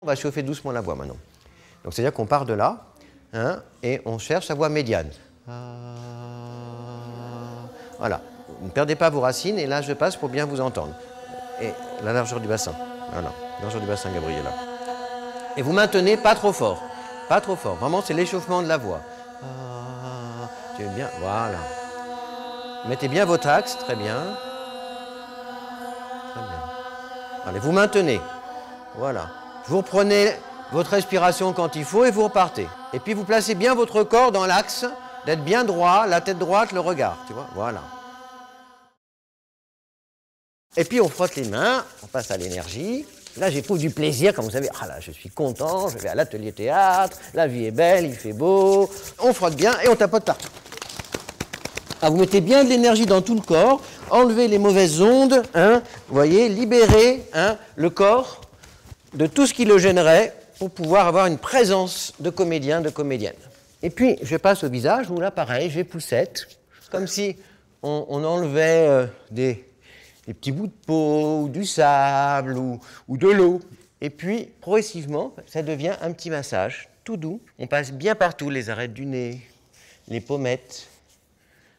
On va chauffer doucement la voix maintenant. Donc c'est-à-dire qu'on part de là, hein, et on cherche sa voix médiane. Voilà. Ne perdez pas vos racines, et là je passe pour bien vous entendre. Et la largeur du bassin. Voilà, la largeur du bassin, Gabriela. Et vous maintenez pas trop fort. Pas trop fort. Vraiment, c'est l'échauffement de la voix. Tu veux bien, voilà. Mettez bien votre axe, très bien. Très bien. Allez, vous maintenez. Voilà. Vous reprenez votre respiration quand il faut et vous repartez. Et puis vous placez bien votre corps dans l'axe, d'être bien droit, la tête droite, le regard, tu vois, voilà. Et puis on frotte les mains, on passe à l'énergie. Là j'éprouve du plaisir, comme vous savez, ah là je suis content, je vais à l'atelier théâtre, la vie est belle, il fait beau. On frotte bien et on tapote partout. Ah, vous mettez bien de l'énergie dans tout le corps, enlevez les mauvaises ondes, hein, vous voyez, libérez, hein, le corps de tout ce qui le gênerait pour pouvoir avoir une présence de comédien, de comédienne. Et puis, je passe au visage, où là, pareil, j'ai poussette, comme si on enlevait des petits bouts de peau, ou du sable, ou de l'eau. Et puis, progressivement, ça devient un petit massage, tout doux. On passe bien partout, les arêtes du nez, les pommettes,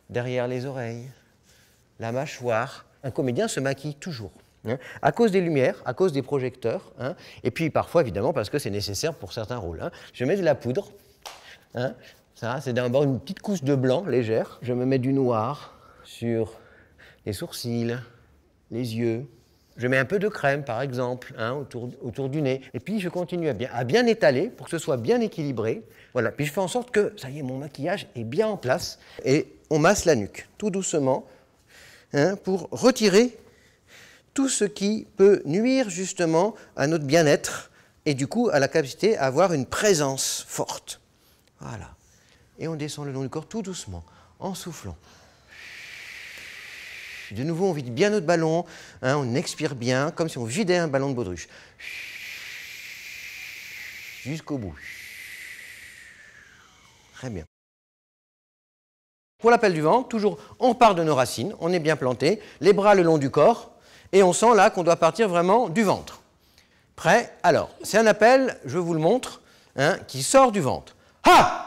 derrière les oreilles, la mâchoire. Un comédien se maquille toujours, hein, à cause des lumières, à cause des projecteurs, hein, et puis parfois, évidemment, parce que c'est nécessaire pour certains rôles. Hein. Je mets de la poudre, hein, ça, c'est d'abord une petite couche de blanc légère. Je me mets du noir sur les sourcils, les yeux. Je mets un peu de crème, par exemple, hein, autour du nez. Et puis, je continue à bien étaler pour que ce soit bien équilibré. Voilà. Puis, je fais en sorte que, ça y est, mon maquillage est bien en place. Et on masse la nuque, tout doucement, hein, pour retirer tout ce qui peut nuire, justement, à notre bien-être et, du coup, à la capacité à avoir une présence forte. Voilà. Et on descend le long du corps tout doucement, en soufflant. De nouveau, on vide bien notre ballon, hein, on expire bien, comme si on vidait un ballon de baudruche. Jusqu'au bout. Très bien. Pour l'appel du vent, toujours, on part de nos racines, on est bien planté, les bras le long du corps, et on sent là qu'on doit partir vraiment du ventre. Prêt? Alors, c'est un appel, je vous le montre, hein, qui sort du ventre. Ha!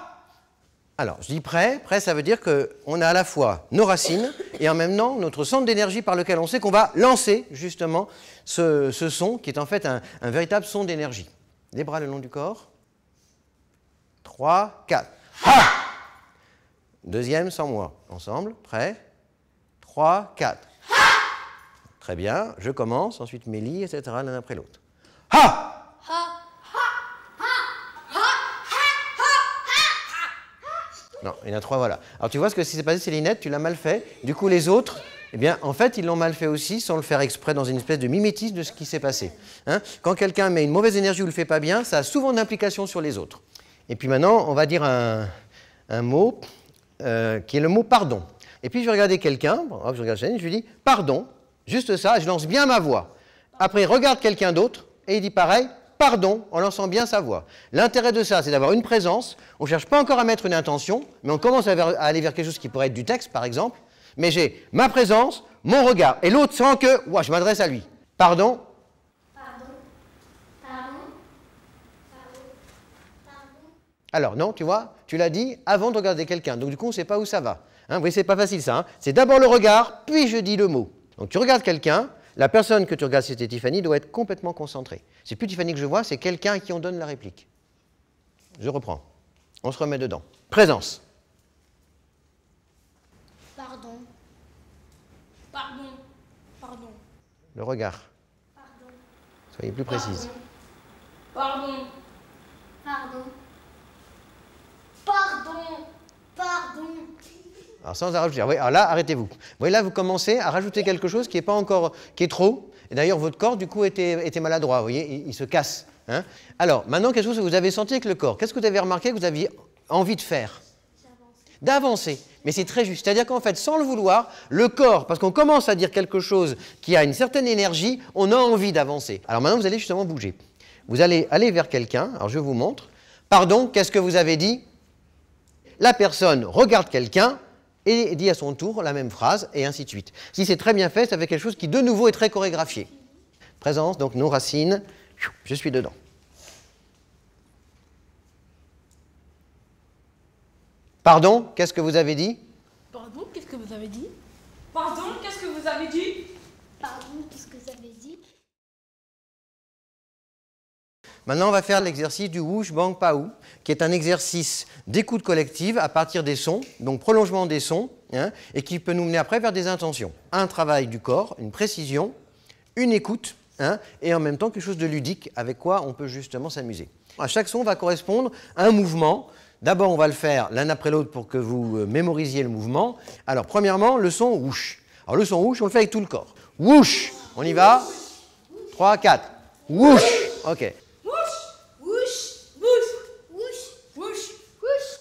Alors, je dis prêt. Prêt, ça veut dire qu'on a à la fois nos racines et en même temps notre centre d'énergie par lequel on sait qu'on va lancer justement ce son qui est en fait un véritable son d'énergie. Les bras le long du corps. 3, 4. Ha! Deuxième sans moi. Ensemble. Prêt? 3, 4. Ha! Très bien. Je commence. Ensuite, Mélie, etc. l'un après l'autre. Ha! Non, il y en a 3, voilà. Alors tu vois ce que s'est passé, Célinette, tu l'as mal fait. Du coup, les autres, eh bien, en fait, ils l'ont mal fait aussi, sans le faire exprès, dans une espèce de mimétisme de ce qui s'est passé. Hein? Quand quelqu'un met une mauvaise énergie ou le fait pas bien, ça a souvent d'implications sur les autres. Et puis maintenant, on va dire un mot qui est le mot pardon. Et puis je vais regarder quelqu'un, je regarde Céline, je lui dis pardon, juste ça, je lance bien ma voix. Après, il regarde quelqu'un d'autre et il dit pareil. Pardon, en lançant bien sa voix. L'intérêt de ça, c'est d'avoir une présence. On ne cherche pas encore à mettre une intention, mais on commence à aller vers quelque chose qui pourrait être du texte, par exemple. Mais j'ai ma présence, mon regard. Et l'autre sent que, ouais, je m'adresse à lui. Pardon. Pardon. Pardon. Pardon. Alors, non, tu vois, tu l'as dit avant de regarder quelqu'un. Donc, du coup, on ne sait pas où ça va. Hein, vous voyez, c'est pas facile, ça. Hein. C'est d'abord le regard, puis je dis le mot. Donc, tu regardes quelqu'un. La personne que tu regardes, si c'était Tiffany, doit être complètement concentrée. C'est plus Tiffany que je vois, c'est quelqu'un à qui on donne la réplique. Je reprends. On se remet dedans. Présence. Pardon. Pardon. Pardon. Le regard. Pardon. Soyez plus précise. Pardon. Pardon. Pardon. Pardon. Alors sans rajouter. Oui, alors là, arrêtez-vous. Vous voyez, là, vous commencez à rajouter quelque chose qui est pas encore, qui est trop. Et d'ailleurs, votre corps, du coup, était maladroit. Vous voyez, il se casse. Hein. Alors, maintenant, quelque chose que vous avez senti avec le corps. Qu'est-ce que vous avez remarqué que vous aviez envie de faire? D'avancer. Mais c'est très juste. C'est-à-dire qu'en fait, sans le vouloir, le corps, parce qu'on commence à dire quelque chose qui a une certaine énergie, on a envie d'avancer. Alors maintenant, vous allez justement bouger. Vous allez aller vers quelqu'un. Alors, je vous montre. Pardon, qu'est-ce que vous avez dit? La personne regarde quelqu'un et dit à son tour la même phrase, et ainsi de suite. Si c'est très bien fait, ça fait quelque chose qui, de nouveau, est très chorégraphié. Présence, donc nos racines, je suis dedans. Pardon, qu'est-ce que vous avez dit? Pardon, qu'est-ce que vous avez dit? Pardon, qu'est-ce que vous avez dit? Pardon, qu'est-ce que vous avez dit? Maintenant, on va faire l'exercice du whoosh, bang, paou, qui est un exercice d'écoute collective à partir des sons, donc prolongement des sons, hein, et qui peut nous mener après vers des intentions. Un travail du corps, une précision, une écoute, hein, et en même temps quelque chose de ludique avec quoi on peut justement s'amuser. À chaque son va correspondre à un mouvement. D'abord, on va le faire l'un après l'autre pour que vous mémorisiez le mouvement. Alors, premièrement, le son whoosh. Alors, le son whoosh, on le fait avec tout le corps. Whoosh, on y va. 3, 4. Whoosh, ok.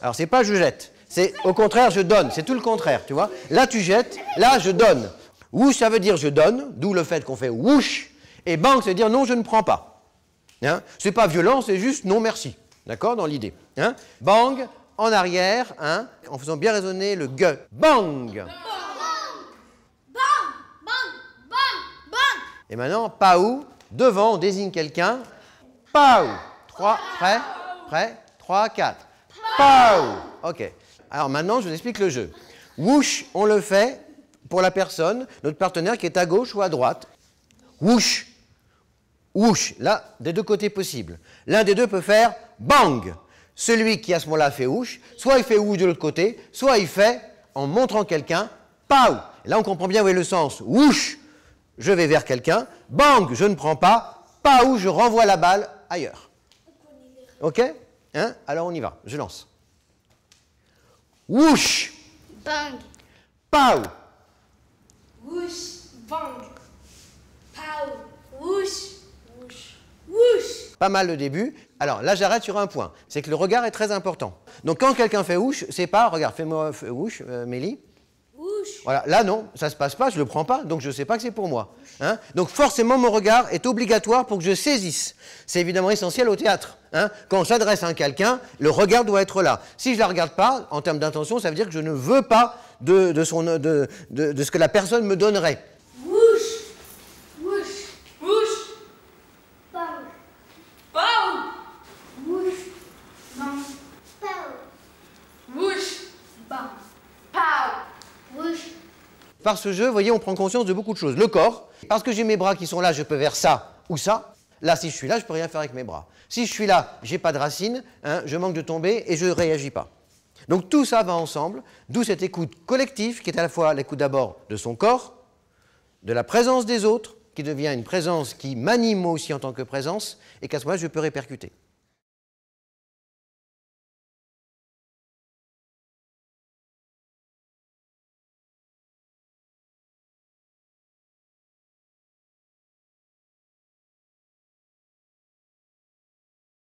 Alors, c'est pas je jette, c'est au contraire je donne, c'est tout le contraire, tu vois. Là, tu jettes, là, je donne. Whoosh, ça veut dire je donne, d'où le fait qu'on fait whoosh. Et bang, ça veut dire non, je ne prends pas. Hein? C'est pas violent, c'est juste non, merci. D'accord, dans l'idée. Hein? Bang, en arrière, hein, en faisant bien résonner le gue. Bang. Et maintenant, paou, devant, on désigne quelqu'un. Paou. 3, prêt, 3, 4. Paou. Ok. Alors maintenant, je vous explique le jeu. Whoosh, on le fait pour la personne, notre partenaire qui est à gauche ou à droite. Whoosh. Whoosh. Là, des deux côtés possibles. L'un des deux peut faire bang. Celui qui à ce moment-là fait whoosh, soit il fait whoosh de l'autre côté, soit il fait, en montrant quelqu'un, paou. Là, on comprend bien où est le sens. Whoosh, je vais vers quelqu'un. Bang, je ne prends pas. Paou, je renvoie la balle ailleurs. Ok? Hein? Alors on y va, je lance. Whoosh. Bang. Paou. Whoosh. Bang. Pow. Whoosh. Whoosh. Whoosh. Pas mal le début. Alors là, j'arrête sur un point. C'est que le regard est très important. Donc quand quelqu'un fait whoosh, c'est pas, regarde, fais-moi whoosh, Mélie. Whoosh. Voilà, là non, ça se passe pas, je le prends pas, donc je sais pas que c'est pour moi. Hein? Donc forcément, mon regard est obligatoire pour que je saisisse. C'est évidemment essentiel au théâtre. Hein? Quand on s'adresse à quelqu'un, le regard doit être là. Si je la regarde pas, en termes d'intention, ça veut dire que je ne veux pas de ce que la personne me donnerait. Whoosh. Whoosh. Whoosh. Bang. Pow. Whoosh. Bang. Pow. Whoosh. Bang. Pow. Whoosh. Par ce jeu, vous voyez, on prend conscience de beaucoup de choses. Le corps, parce que j'ai mes bras qui sont là, je peux faire ça ou ça. Là, si je suis là, je ne peux rien faire avec mes bras. Si je suis là, je n'ai pas de racines, hein, je manque de tomber et je ne réagis pas. Donc tout ça va ensemble, d'où cette écoute collective qui est à la fois l'écoute d'abord de son corps, de la présence des autres, qui devient une présence qui m'anime moi aussi en tant que présence, et qu'à ce moment-là, je peux répercuter.